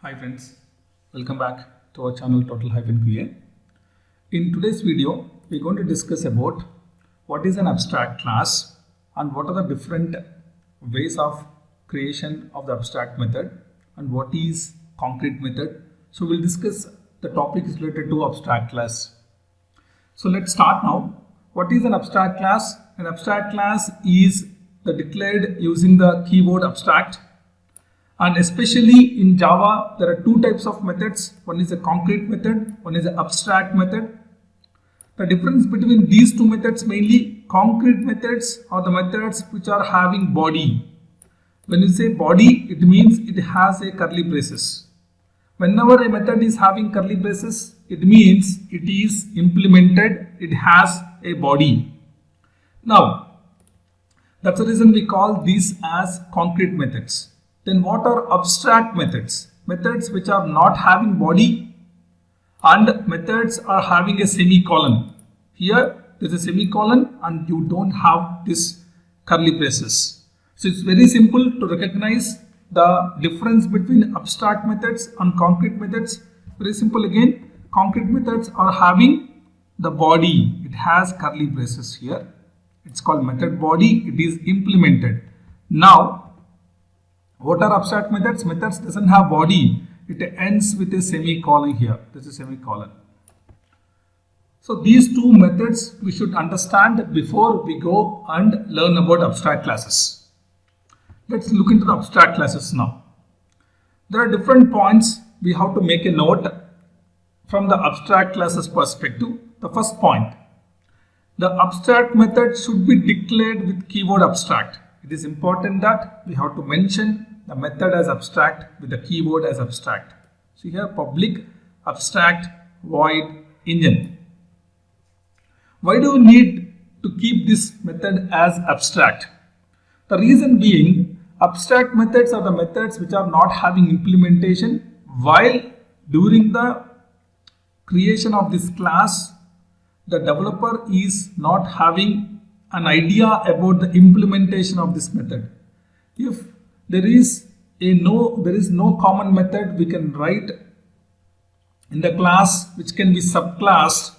Hi friends, welcome back to our channel Total-QA. In today's video, we're going to discuss about what is an abstract class and what are the different ways of creation of the abstract method and what is concrete method. So we'll discuss the topic is related to abstract class. So let's start now. What is an abstract class? An abstract class is the declared using the keyword abstract. And especially in Java, there are two types of methods. One is a concrete method, one is an abstract method. The difference between these two methods, mainly concrete methods are the methods which are having body. When you say body, it means it has a curly braces. Whenever a method is having curly braces, it means it is implemented, it has a body. Now, that's the reason we call these as concrete methods. Then what are abstract methods? Methods which are not having body and methods are having a semicolon. Here there is a semicolon and you don't have this curly braces. So it's very simple to recognize the difference between abstract methods and concrete methods. Very simple again. Concrete methods are having the body. It has curly braces here. It's called method body. It is implemented. Now, what are abstract methods? Methods doesn't have body. It ends with a semicolon here. This is semicolon. So these two methods we should understand before we go and learn about abstract classes. Let's look into the abstract classes now. There are different points we have to make a note from the abstract classes perspective. The first point, the abstract method should be declared with keyword abstract. It is important that we have to mention the method as abstract with the keyword as abstract. So here public abstract void engine. Why do we need to keep this method as abstract? The reason being, abstract methods are the methods which are not having implementation, while during the creation of this class, the developer is not having an idea about the implementation of this method. If there is no common method we can write in the class which can be subclassed,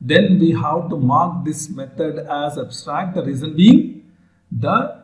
then we have to mark this method as abstract. The reason being, the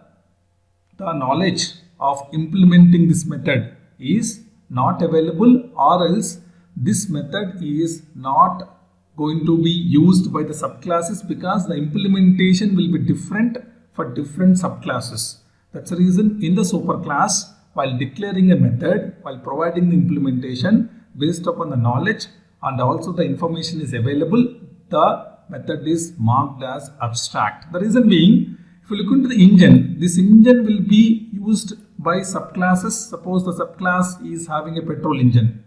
knowledge of implementing this method is not available, or else this method is not going to be used by the subclasses because the implementation will be different for different subclasses. That's the reason in the superclass, while declaring a method, while providing the implementation based upon the knowledge and also the information is available, the method is marked as abstract. The reason being, if you look into the engine, this engine will be used by subclasses. Suppose the subclass is having a petrol engine.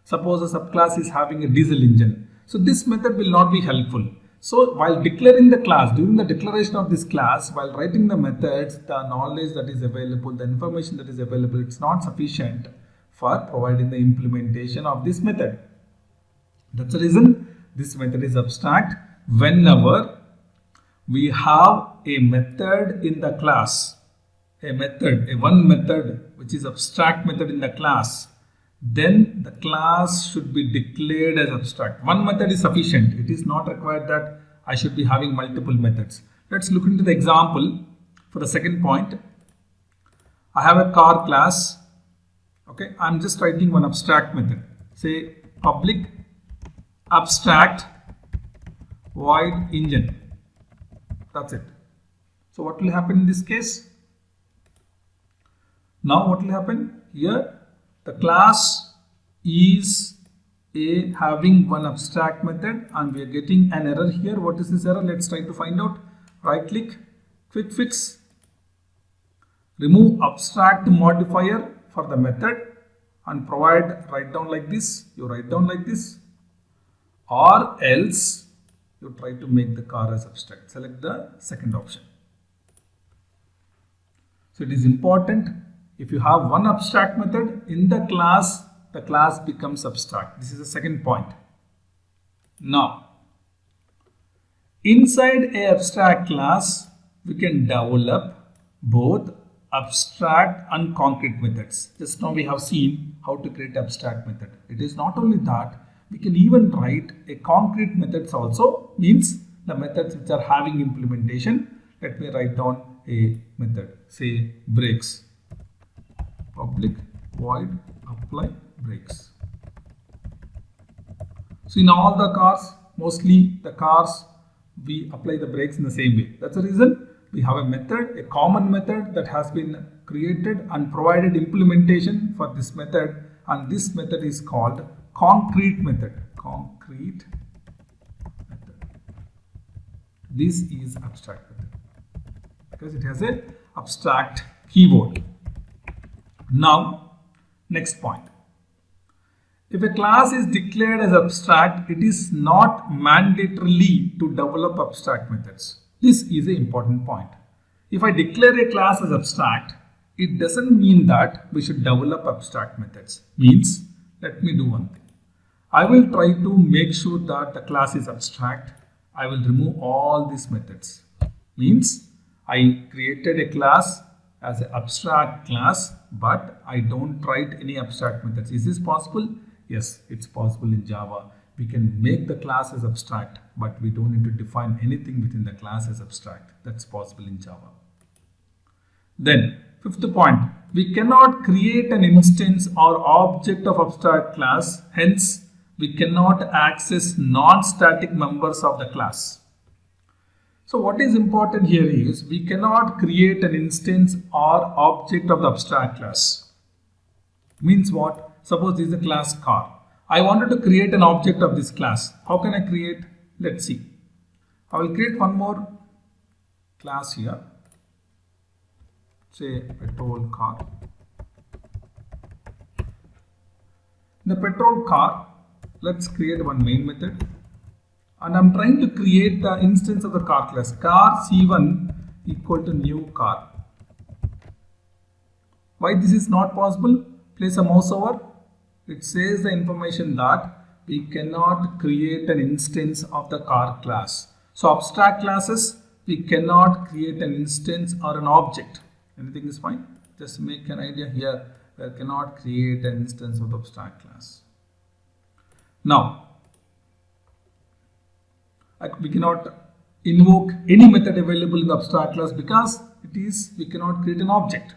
Suppose the subclass is having a diesel engine. So this method will not be helpful. So while declaring the class, during the declaration of this class, while writing the methods, the knowledge that is available, the information that is available, it's not sufficient for providing the implementation of this method. That's the reason this method is abstract. Whenever we have a method in the class, one method which is abstract method in the class, then the class should be declared as abstract. One method is sufficient. It is not required that I should be having multiple methods. Let's look into the example for the second point. I have a car class. Okay, I'm just writing one abstract method. Say public abstract void engine. That's it. So what will happen in this case? Now what will happen here? The class is having one abstract method and we are getting an error here. What is this error? Let's try to find out. Right click, quick fix, remove abstract modifier for the method and write down like this. You write down like this, or else you try to make the car as abstract. Select the second option. So it is important. If you have one abstract method in the class becomes abstract. This is the second point. Now, inside a abstract class, we can develop both abstract and concrete methods. Just now we have seen how to create abstract method. It is not only that, we can even write a concrete methods also, means the methods which are having implementation. Let me write down a method, say brakes, public void apply brakes. So in all the cars, mostly the cars, we apply the brakes in the same way. That's the reason we have a method, a common method that has been created and provided implementation for this method, and this method is called concrete method. Concrete method. This is abstract method because it has a abstract keyword. Now, next point. If a class is declared as abstract, it is not mandatorily to develop abstract methods. This is an important point. If I declare a class as abstract, it doesn't mean that we should develop abstract methods. Means, let me do one thing. I will try to make sure that the class is abstract. I will remove all these methods. Means, I created a class as an abstract class, but I don't write any abstract methods. Is this possible? Yes, it's possible in Java. We can make the class as abstract, but we don't need to define anything within the class as abstract. That's possible in Java. Then, fifth point, we cannot create an instance or object of abstract class. Hence, we cannot access non-static members of the class. So what is important here is we cannot create an instance or object of the abstract class. Means what? Suppose this is a class car. I wanted to create an object of this class. How can I create? Let's see. I will create one more class here. Say petrol car. In the petrol car, let's create one main method. And I'm trying to create the instance of the car class. Car C1 equal to new car. Why this is not possible? Place a mouse over. It says the information that we cannot create an instance of the car class. So abstract classes, we cannot create an instance or an object. Anything is fine. Just make an idea here. We cannot create an instance of the abstract class. Now, we cannot invoke any method available in the abstract class because we cannot create an object.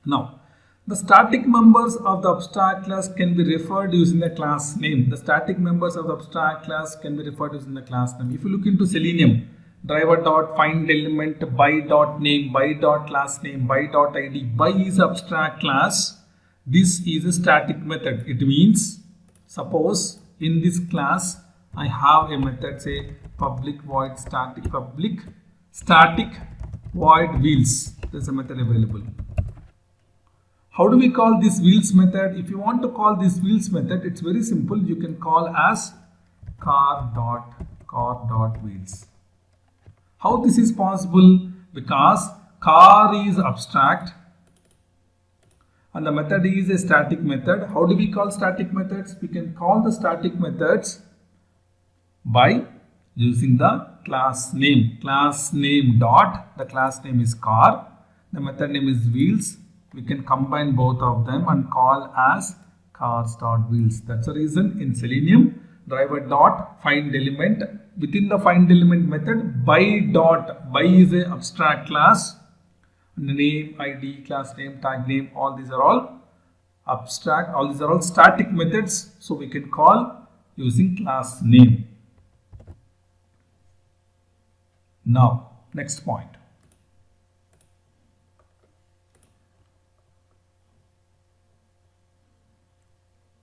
Now, the static members of the abstract class can be referred using the class name. The static members of the abstract class can be referred using the class name. If you look into Selenium, driver.findElement by.name, by.classname, by.id, by is abstract class. This is a static method. It means, suppose in this class, I have a method, say public void static void wheels. There's a method available. How do we call this wheels method? If you want to call this wheels method, it's very simple. You can call as car.wheels. How this is possible? Because car is abstract and the method is a static method. How do we call static methods? We can call the static methods by using the class name. Class name dot, the class name is car, the method name is wheels. We can combine both of them and call as cars.wheels. That's the reason in Selenium, driver.findElement, within the findElement method, by is a abstract class. And the name, ID, class name, tag name, all these are all abstract, all these are all static methods. So we can call using class name. Now, next point.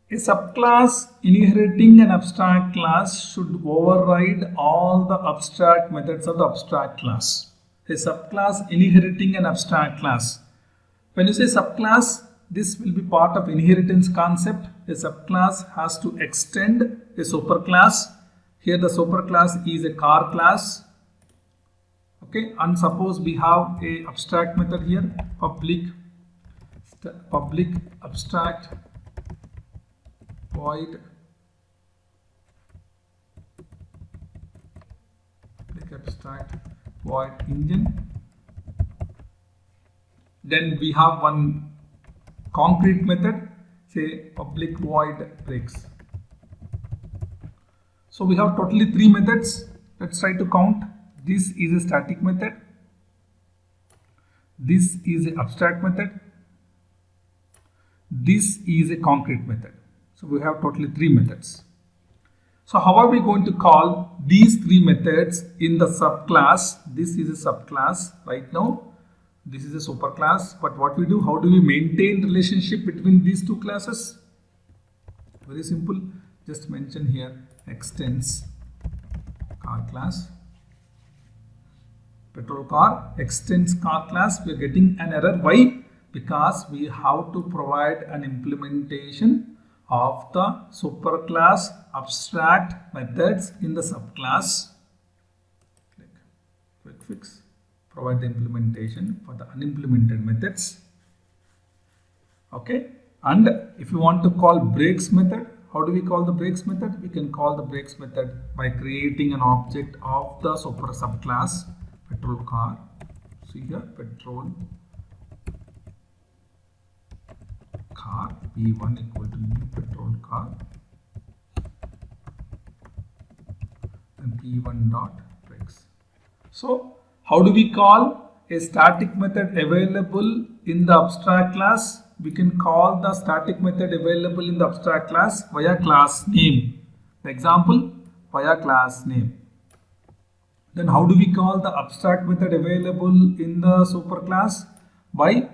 A subclass inheriting an abstract class should override all the abstract methods of the abstract class. A subclass inheriting an abstract class. When you say subclass, this will be part of inheritance concept. A subclass has to extend a superclass. Here the superclass is a car class. Okay, and suppose we have a abstract method here, public abstract void public abstract void engine. Then we have one concrete method, say public void breaks. So we have totally 3 methods. Let's try to count. This is a static method. This is an abstract method. This is a concrete method. So we have totally 3 methods. So how are we going to call these 3 methods in the subclass? This is a subclass right now. This is a superclass. But what we do, how do we maintain relationship between these 2 classes? Very simple. Just mention here extends car class. Petrol car extends car class. We are getting an error. Why? Because we have to provide an implementation of the superclass abstract methods in the subclass. Click quick fix. Provide the implementation for the unimplemented methods. Okay. And if you want to call breaks method, how do we call the breaks method? We can call the breaks method by creating an object of the super subclass petrol car. See here, petrol car P1 equal to new petrol car, then P1 dot breaks. So how do we call a static method available in the abstract class? We can call the static method available in the abstract class via class name. The example, via class name. Then how do we call the abstract method available in the superclass? By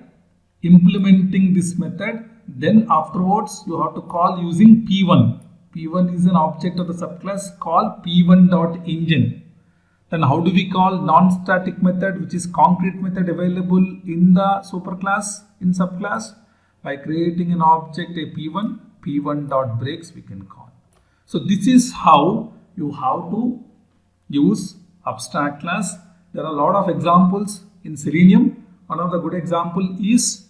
implementing this method. Then afterwards you have to call using P1. P1 is an object of the subclass called P1.engine. Then how do we call non-static method, which is concrete method available in the superclass, in subclass? By creating an object, a P1, P1.breaks we can call. So this is how you have to use abstract class. There are a lot of examples in Selenium. One of the good example is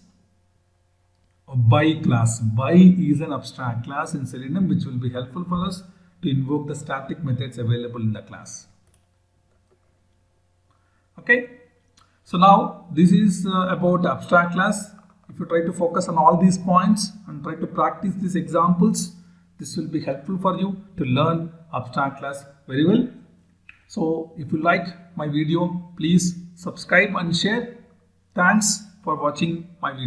by class. By is an abstract class in Selenium which will be helpful for us to invoke the static methods available in the class. Okay. So now this is about abstract class. If you try to focus on all these points and try to practice these examples, this will be helpful for you to learn abstract class very well. So if you like my video, please subscribe and share. Thanks for watching my video.